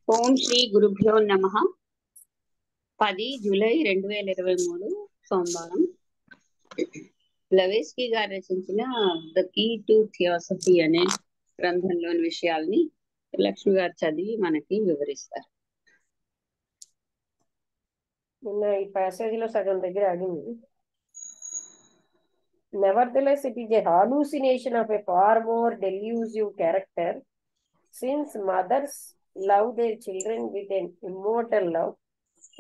ఓం శ్రీ గురుభ్యో నమః. 10 జూలై 2023 సోమవారం. బ్లవేస్కీ గారు రచించిన ద కీ టు థియాసఫీ అనే గ్రంథంలోని విషయాల్ని లక్ష్మి గారు చదివి మనకి వివరిస్తారు. నిన్న ఈ ప్యాసేజ్ లో సగం దగ్గర ఆగింది. Nevertheless, it is a hallucination of a far more delusive character, since mothers love their children with an immortal love.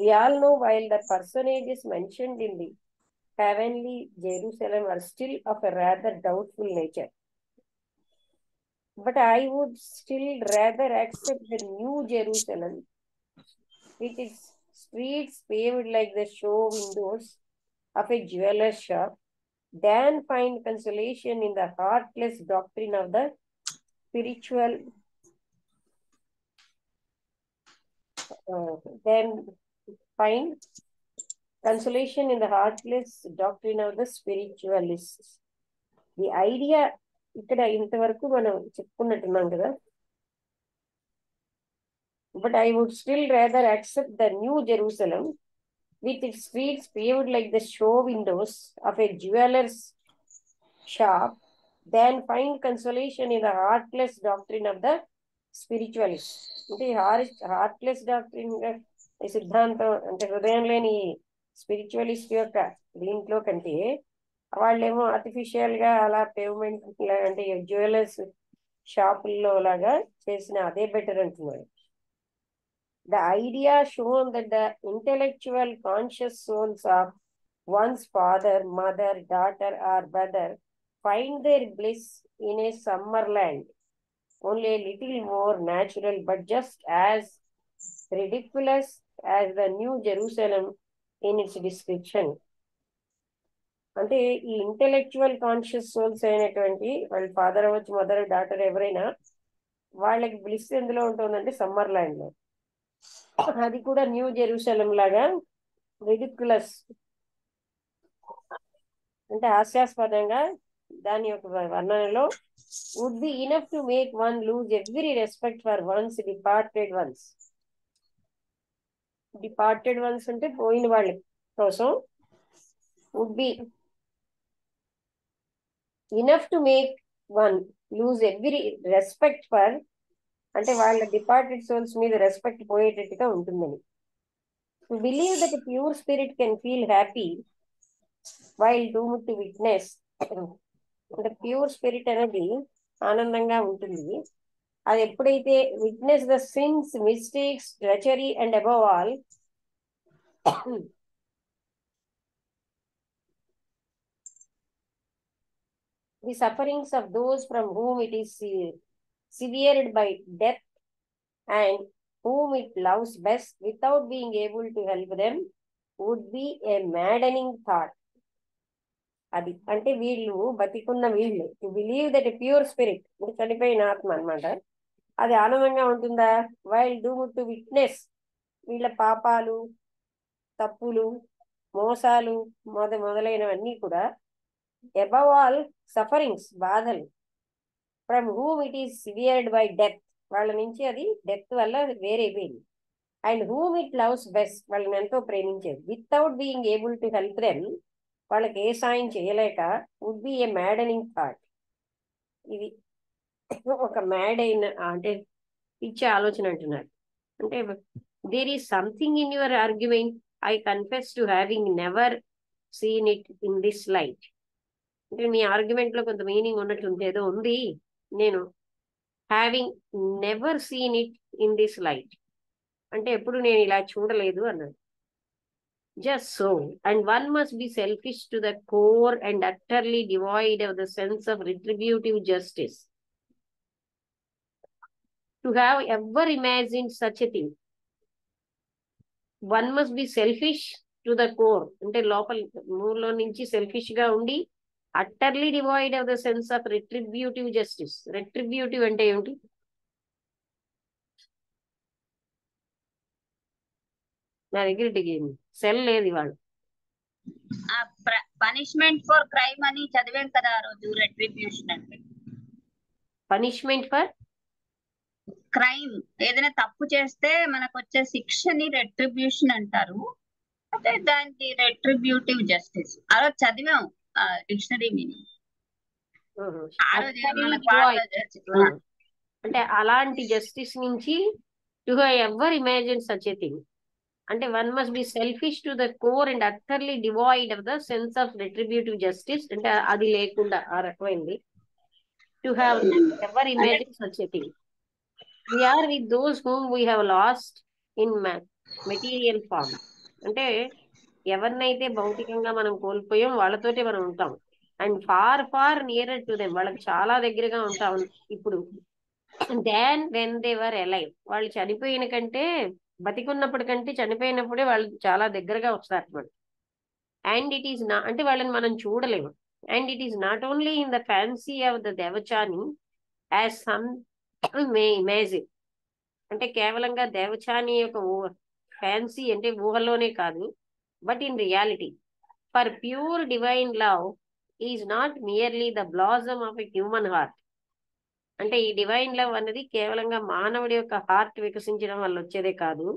We all know while the personages mentioned in the heavenly Jerusalem are still of a rather doubtful nature. But I would still rather accept the new Jerusalem, with its streets paved like the show windows of a jeweler's shop, than find consolation in the heartless doctrine of the spiritual then find consolation in the heartless doctrine of the spiritualists. The idea ఇక్కడ ఇంతవరకు మనం చెప్పుకున్నట్టున్నాం కదా. But I would still rather accept the new Jerusalem with its streets paved like the show windows of a jeweler's shop than find consolation in the heartless doctrine of the spiritualists. అంటే heartless doctrine సిద్ధాంతం అంటే హృదయం లేని spiritualist యొక్క దీంట్లో కంటే వాళ్ళేమో artificial గా అలా పేవ్మెంట్ అంటే జ్యువెలర్స్ షాపుల్లో లాగా చేసిన అదే బెటర్ అంటున్నారు. The idea shown that the intellectual conscious souls of one's father, mother, daughter or brother find their bliss in a summer land, only a little more natural but just as ridiculous as the New Jerusalem in its description. అంటే ఈ intellectual conscious souls అయినటువంటి వాళ్ళ father అవ్వచ్చు, mother, daughter ఎవరైనా వాళ్ళకి bliss ఎందులో ఉంటుందంటే summer land లో. అది కూడా న్యూ జెరూసలం లాగా రిడిక్యులస్ అంటే హాస్యాస్పదంగా దాని యొక్క వర్ణనలో would be enough to make one lose every respect for one's departed ones. Departed ones అంటే పోయిన వాళ్ళ కోసం would be enough to make one lose every respect for అంటే వాళ్ళ డిపార్టెడ్ సోల్స్ మీద రెస్పెక్ట్ పోయేటట్టుగా ఉంటుందని. To believe that a pure spirit can feel happy while doomed to witness అంటే pure spirit అనేది ఆనందంగా ఉంటుంది. అది ఎప్పుడైతే witness the sins, mistakes, treachery and above all the sufferings of those from whom it is severed by death and whom it loves best without being able to help them would be a maddening thought. అది అంటే వీళ్ళు బతికున్న వీళ్ళు to believe that a pure spirit అంటే చనిపోయిన ఆత్మ అనమాట, అది ఆనందంగా ఉంటుందా? వైల్ డూమ్ టు విట్నెస్ వీళ్ళ పాపాలు, తప్పులు, మోసాలు మొదలైనవన్నీ కూడా అబవ్ ఆల్ సఫరింగ్స్ బాధలు from whom it is severed by death వాళ్ళ నుంచి అది డెత్ వల్ల వేరైపోయింది. And whom it loves best వాళ్ళని ఎంతో ప్రేమించేది. Without being able to help them వాళ్ళకి ఏ సాయం చేయలేక would be a maddening thought. ఇది ఒక మ్యాడ్ అయిన అంటే పిచ్చే ఆలోచన అంటున్నారు. అంటే there is something in your argument, I confess to having never seen it in this light. అంటే మీ ఆర్గ్యుమెంట్ లో కొంత మీనింగ్ ఉన్నట్టు ఏదో ఉంది. నేను having never seen it in this light అంటే ఎప్పుడు నేను ఇలా చూడలేదు అన్నాడు. Just so, and one must be selfish to the core and utterly devoid of the sense of retributive justice to have ever imagined such a thing. One must be selfish to the core అంటే లోపల మూలలో నుంచి selfish గా ఉండి utterly devoid of the sense of retributive justice. Retributive అంటే ఏమిటి? నా దగ్గర సెల్ లేదు ఇవాళ. పనిష్మెంట్ ఫర్ క్రైమ్ అని చదివాం కదా ఆ రోజు. రెట్రిబ్యూషన్ అంటే పనిష్మెంట్ ఫర్ క్రైమ్. ఏదైనా తప్పు చేస్తే మనకు వచ్చే శిక్షని రెట్రిబ్యూషన్ అంటారు. అంటే దానికి రెట్రిబ్యూటివ్ జస్టిస్. ఆ రోజు చదివాం డిక్షనరీ మీనింగ్. ఆ రోజు మనకు పాటలో అంటే అలాంటి జస్టిస్ నుంచి to ever imagine such a thing. అంటే one must be selfish to the core and utterly devoid of the sense of retributive justice. అంటే అది లేకుండా ఆ రకమైంది. To have ever imagine such a thing. We are with those whom we have lost in material form. అంటే ఎవరినైతే భౌతికంగా మనం కోల్పోయాం వాళ్ళతోటే మనం ఉంటాం. And far far nearer to them, వాళ్ళకి చాలా దగ్గరగా ఉంటాం ఇప్పుడు. Than when they were alive, వాళ్ళు చనిపోయిన కంటే బతికున్నప్పటి కంటే చనిపోయినప్పుడే వాళ్ళు చాలా దగ్గరగా వస్తారు మనం. అండ్ ఇట్ ఈస్ నా అంటే వాళ్ళని మనం చూడలేము. And it is not only in the fancy of the devachanee as some may imagine. అంటే కేవలంగా దేవచాని యొక్క ఫ్యాన్సీ అంటే ఊహలోనే కాదు, but in reality for pure divine love is not merely the blossom of a human heart. అంటే ఈ divine love అన్నది కేవలంగా మానవుడి యొక్క హార్ట్ వికసించడం వల్ల వచ్చేదే కాదు,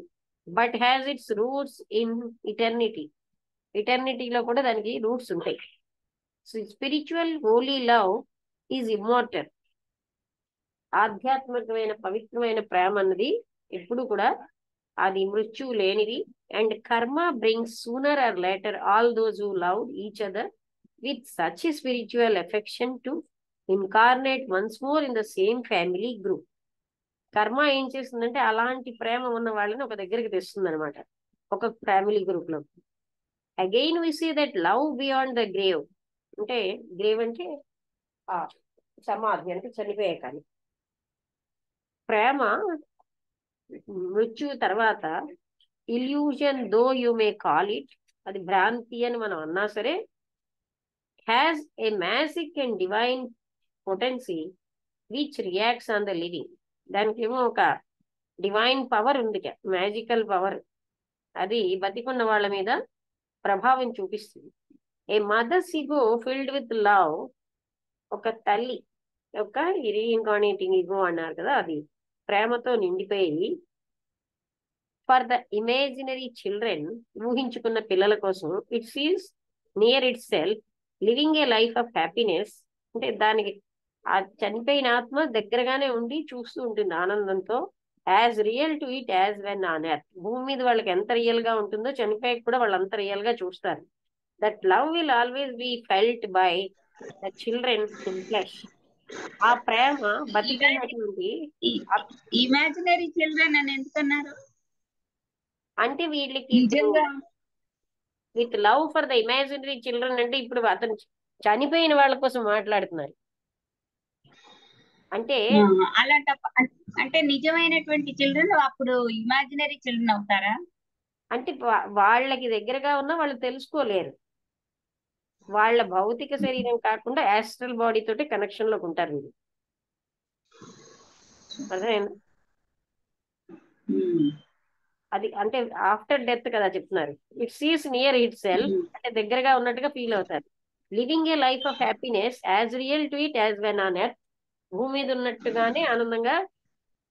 but has its roots in eternity. ఇటర్నిటీలో కూడా దానికి రూట్స్ ఉంటాయి. Spiritual holy love is immortal. ఆధ్యాత్మికమైన పవిత్రమైన ప్రేమ అన్నది ఎప్పుడు కూడా అది మృత్యువు లేనిది. అండ్ కర్మ brings sooner or later all those who love each other with such spiritual affection to incarnate once more in the same family group. కర్మ ఏం చేస్తుందంటే అలాంటి ప్రేమ ఉన్న వాళ్ళని ఒక దగ్గరికి తెస్తుంది అనమాట, ఒక ఫ్యామిలీ గ్రూప్ లో. Again we see that love beyond the grave. అంటే గ్రేవ్ అంటే సమాధి, అంటే చనిపోయే కానీ ప్రేమ మృత్యు తర్వాత illusion though you may call it, అది భ్రాంతి అని మనం అన్నా సరే, has a magic and divine potency which reacts on the living. దానికి ఏమో ఒక డివైన్ పవర్ ఉంది, మ్యాజికల్ పవర్. అది బతికున్న వాళ్ళ మీద ప్రభావం చూపిస్తుంది. A mother's ego filled with love, ఒక తల్లి యొక్క రీఇన్కార్నేటింగ్ ఈగో అన్నారు కదా, అది ప్రేమతో నిండిపోయి ఫర్ ద ఇమేజినరీ చిల్డ్రన్, ఊహించుకున్న పిల్లల కోసం, it feels near it self living a life of happiness. అంటే దానికి ఆ చనిపోయిన ఆత్మ దగ్గరగానే ఉండి చూస్తూ ఉంటుంది ఆనందంతో. As real to it as when on earth, భూమి మీద వాళ్ళకి ఎంత రియల్ గా ఉంటుందో చనిపోయాక కూడా వాళ్ళు అంత రియల్ గా చూస్తారు. That love will always be felt by the children in flesh. ఆ ప్రేమ బతికున్నటువంటి ఇమాజినరీ చిల్డ్రన్ అని ఎందుకన్నారు? అంటే వీళ్ళకి ఇప్పుడు నిజంగా with love for the imaginary children అంటే ఇప్పుడు అతను చనిపోయిన వాళ్ళ కోసం మాట్లాడుతున్నారు. అంటే అలాంటి అంటే నిజమైనటువంటి చిల్డ్రన్ అప్పుడు ఇమాజినరీ చిల్డ్రన్ అవుతారా? అంటే వాళ్ళకి దగ్గరగా ఉన్న వాళ్ళు తెలుసుకోలేరు. వాళ్ళ భౌతిక శరీరం కాకుండా యాస్ట్రల్ బాడీ తోటి కనెక్షన్ లోకి ఉంటారు వీళ్ళు. అర్థమైందా? అది అంటే ఆఫ్టర్ డెత్ కదా చెప్తున్నారు. It Cs near it self, అంటే దగ్గరగా ఉన్నట్టుగా ఫీల్ అవుతారు. Living a life of happiness as real to it as when on earth, భూమి మీద ఉన్నట్టుగానే ఆనందంగా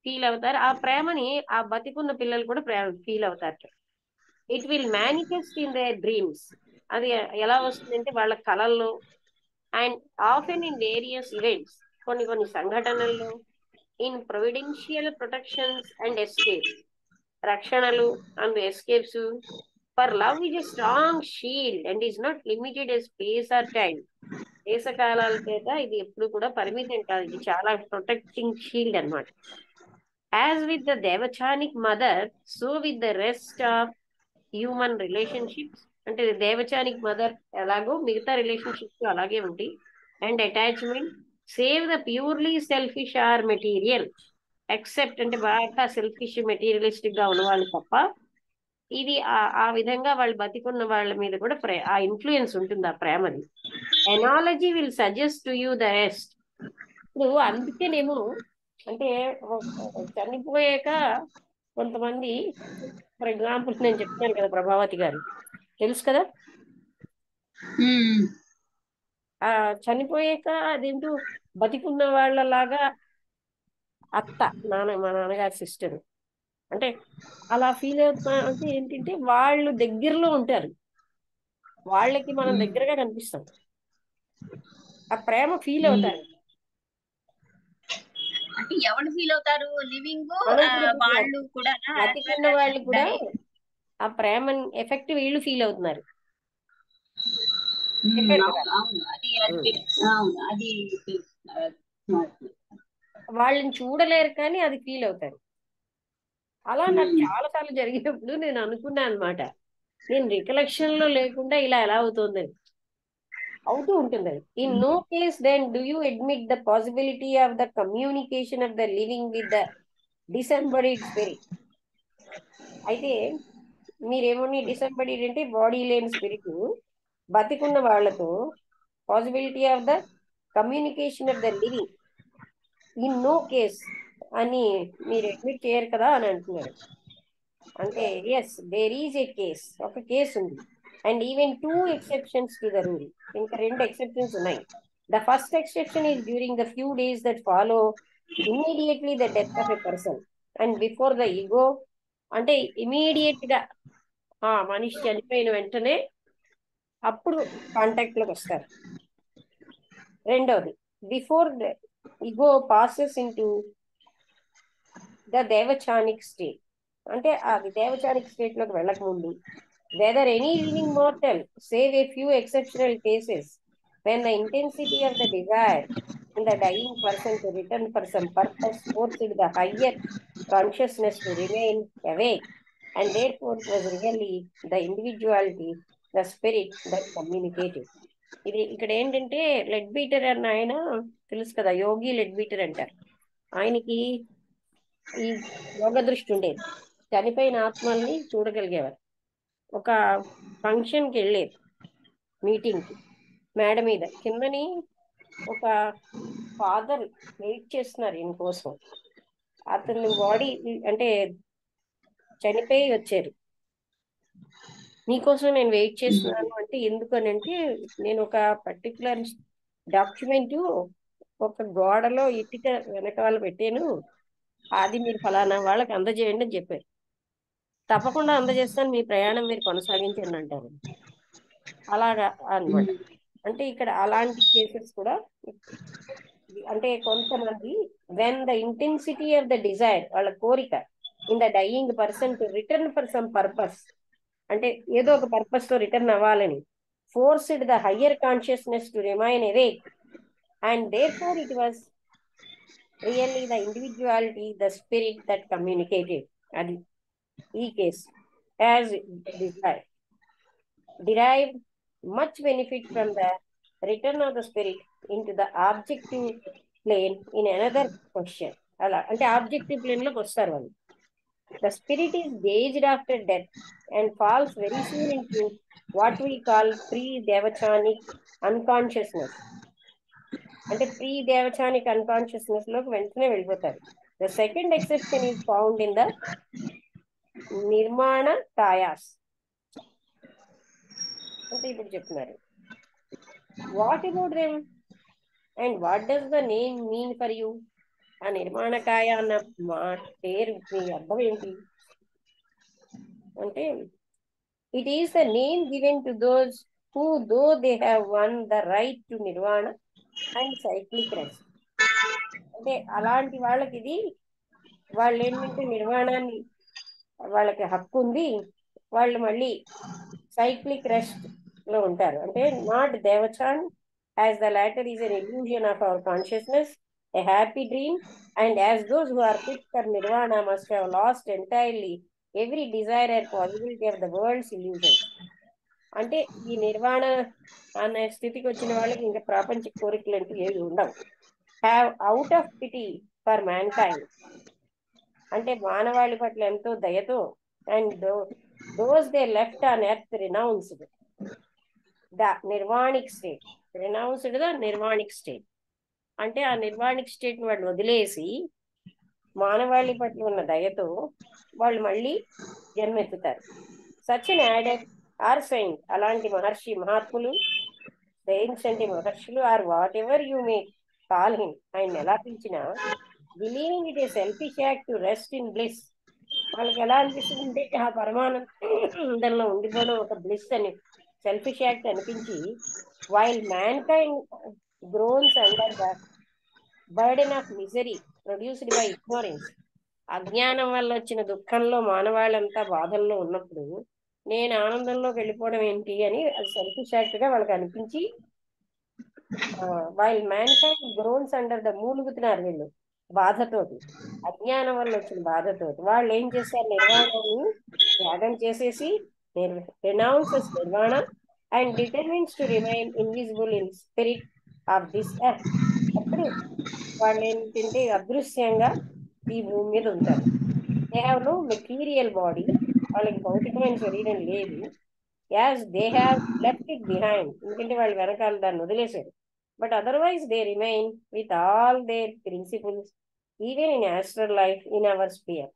ఫీల్ అవుతారు. ఆ ప్రేమని ఆ బతికున్న పిల్లలు కూడా ఫీల్ అవుతారు. It will manifest in their dreams, అది ఎలా వస్తుందంటే వాళ్ళ కళల్లో, and often in various events, కొన్ని కొన్ని సంఘటనల్లో, in providential protections and escape, రక్షణలు and escapes. For love is a strong shield and is not limited a space or time. దేశకాలాల చేత ఇది ఎప్పుడు కూడా పరిమితం కాదు, ఇది చాలా ప్రొటెక్టింగ్ షీల్డ్ అన్నమాట. As with the devachanic mother, so with the rest of human relationships. అంటే దేవచానిక్ మదర్ ఎలాగో మిగతా రిలేషన్షిప్స్ అలాగే ఉంటాయి. And attachment save the purely selfish are material, except అంటే బాగా సెల్ఫిష్ మెటీరియలిస్టిక్ గా ఉన్నవాళ్ళు తప్ప, ఇది ఆ విధంగా వాళ్ళు బతికున్న వాళ్ళ మీద కూడా ఆ ఇన్ఫ్లుయెన్స్ ఉంటుంది ఆ ప్రేమది. Analogy will suggest to you the rest. ఇప్పుడు అందుకేనేమో అంటే చనిపోయాక కొంతమంది, ఫర్ ఎగ్జాంపుల్ నేను చెప్తాను కదా, ప్రభావతి గారు తెలుసు కదా, ఆ చనిపోయాక అదేంటో బతికున్న వాళ్ళలాగా అత్త మా నాన్నగారి సిస్టర్. అంటే అలా ఫీల్ అవుతున్నా అంటే ఏంటంటే వాళ్ళు దగ్గరలో ఉంటారు, వాళ్ళకి మనం దగ్గరగా కనిపిస్తాం, ఆ ప్రేమ ఫీల్ అవుతారు. అంటే ఎవరు ఫీల్ అవుతారు? లివింగ్ మనం ఇప్పుడు వాళ్ళు కూడా యాజ్ వెల్ బతికున్న యాజ్ వాళ్ళు కూడా డై. ఆ ప్రేమ ఎఫెక్ట్ వీళ్ళు ఫీల్ అవుతున్నారు. చెప్పారు కదా. అవును అవును, అది అది అవును అది వాళ్ళని చూడలేరు కానీ అది ఫీల్ అవుతారు. అలా నాకు చాలా సార్లు జరిగినప్పుడు నేను అనుకున్నాను అనమాట, నేను రికలెక్షన్ లో లేకుండా ఇలా ఎలా అవుతుంది, అవుతూ ఉంటుంది అది. In no case then do you admit the possibility of the communication of the living with the disembodied spirit. అయితే మీరేమోని డిసెంబర్డ్ అంటే బాడీ లేని స్పిరిట్ బతికున్న వాళ్ళతో possibility of the communication of the living in no case అని మీరు admit చేయరు కదా అని అంటున్నారు. అంటే yes there is a case, ఒక కేసు ఉంది, and even two exceptions to the rule. ఇంకా రెండు ఎక్సెప్షన్స్ ఉన్నాయి. The first exception is during the few days that follow immediately the death of a person and before the ego. అంటే immediate గా ఆ మనిషి చనిపోయిన వెంటనే అప్పుడు కాంటాక్ట్ లోకి వస్తారు. రెండోది, before the ego passes in to the దేవచానిక్ state. అంటే అది దేవచానిక్ స్టేట్ లోకి వెళ్ళక ముందు, weather any living mortal save a few exceptional cases when the intensity of the desire in the dying person to return for some purpose forced the higher consciousness to remain awake, and therefore it was really the individuality, the spirit that communicated. ఇది ఇక్కడ ఏంటంటే lead beater అన్న ఆయన తెలుసు కదా, యోగి lead beater అంటారు. ఆయనకి ఈ యోగ దృష్టి ఉండేది, చనిపోయిన ఆత్మల్ని చూడగలిగేవారు. ఒక ఫంక్షన్కి వెళ్ళేది, మీటింగ్కి, మేడ మీద కిందని ఒక ఫాదర్ వెయిట్ చేస్తున్నారు ఈయన కోసం. అతని బాడీ అంటే చనిపోయి వచ్చారు, నీకోసం నేను వెయిట్ చేస్తున్నాను అంటే ఎందుకని అంటే నేను ఒక పర్టికులర్ డాక్యుమెంట్ ఒక గోడలో ఇటుక వెనకాల పెట్టాను, అది మీరు ఫలానా వాళ్ళకి అందజేయండి అని చెప్పారు. తప్పకుండా అందజేస్తాను, మీ ప్రయాణం మీరు కొనసాగించండి అంటారు. అలాగా అన్నమాట. అంటే ఇక్కడ అలాంటి కేసెస్ కూడా, అంటే కొంతమంది when the intensity of the desire, వాళ్ళ కోరిక in the dying person to return for some purpose, అంటే ఏదో ఒక పర్పస్ తో రిటర్న్ అవ్వాలని, forced the higher consciousness to remain awake, and therefore it was really the individuality, the spirit that communicated. అది ఈ case. As desire derived much benefit from the return of the spirit into the objective plane in another question. అలా అంటే objective plane లోకి వస్తారు వాళ్ళు. The spirit is gauged after death and falls very soon into what we call pre-devachanic unconsciousness. అంటే pre దేవచానిక్ unconsciousness లోకి వెంటనే వెళ్ళిపోతారు. The second exception is found in the నిర్మాణ కాయాస్. అంటే ఇప్పుడు చెప్తున్నారు, what about them and what does the name mean for you. ఆ నిర్మాణకాయ అన్న మా పేరు మీ అర్థం ఏంటి అంటే, it is the name given to those who though they have one the right to Nirvana and cyclic rest. అంటే అలాంటి వాళ్ళకి ఇది, వాళ్ళు ఏంటంటే నిర్వాణాన్ని వాళ్ళకి హక్కు ఉంది, వాళ్ళు మళ్ళీ సైక్లిక్ రెస్ట్ లో ఉంటారు. అంటే not దేవచాన్, as the latter is an illusion of our consciousness, a happy dream, and as those who are fit for nirvana must have lost entirely every desire or possibility of the world's illusions. అంటే ఈ నిర్వాణ అనే స్థితికి వచ్చిన వాళ్ళకి ఇంకా ప్రపంచ కోరికలు అంటూ ఏవి ఉండవు. Have out of pity for man kind, అంటే మానవాళి పట్ల ఎంతో దయతో, and those they left on earth renounced the nirvanic state. renounced the nirvanic state అంటే ఆ నిర్వాణిక్ స్టేట్ వాళ్ళు వదిలేసి మానవాళి పట్ల ఉన్న దయతో వాళ్ళు మళ్ళీ జన్మెత్తుతారు. Such unaided or saint, అలాంటి మహర్షి మహాత్ములు, సెయింట్స్ అంటే మహర్షులు, or whatever you may call him, ఆయన ఎలా పిలిచినా, believing it a selfish act to rest in bliss. వాళ్ళకి ఎలా అనిపిస్తుంది అంటే ఆ పరమానందంలో ఉండిపోవడం ఒక బ్లిస్ అని, సెల్ఫిష్ యాక్ట్ అనిపించి, while mankind groans under the burden of misery produced by ignorance. అజ్ఞానం వల్ల వచ్చిన దుఃఖంలో మానవాళ్ళంతా బాధల్లో ఉన్నప్పుడు నేను ఆనందంలోకి వెళ్ళిపోవడం ఏంటి అని అది సెల్ఫిష్ యాక్ట్ గా వాళ్ళకి అనిపించి, while mankind groans under the, మూలుగుతున్నారు వీళ్ళు బాధతోటి, అజ్ఞానం వల్ల వచ్చిన బాధతోటి. వాళ్ళు ఏం చేశారు, నిర్వాణాన్ని త్యాగం చేసేసి, renounces నిర్వాణ and determines to remain invisible in spirit of this earth. అప్పుడు వాళ్ళు ఏంటంటే అదృశ్యంగా ఈ భూమి మీద ఉంటారు. They have no material body, వాళ్ళకి భౌతికమైన శరీరం లేదు. As they have left it behind, ఎందుకంటే వాళ్ళు వెనకాల దాన్ని వదిలేశారు. But otherwise they remain with all their principles even in astral life in our spear.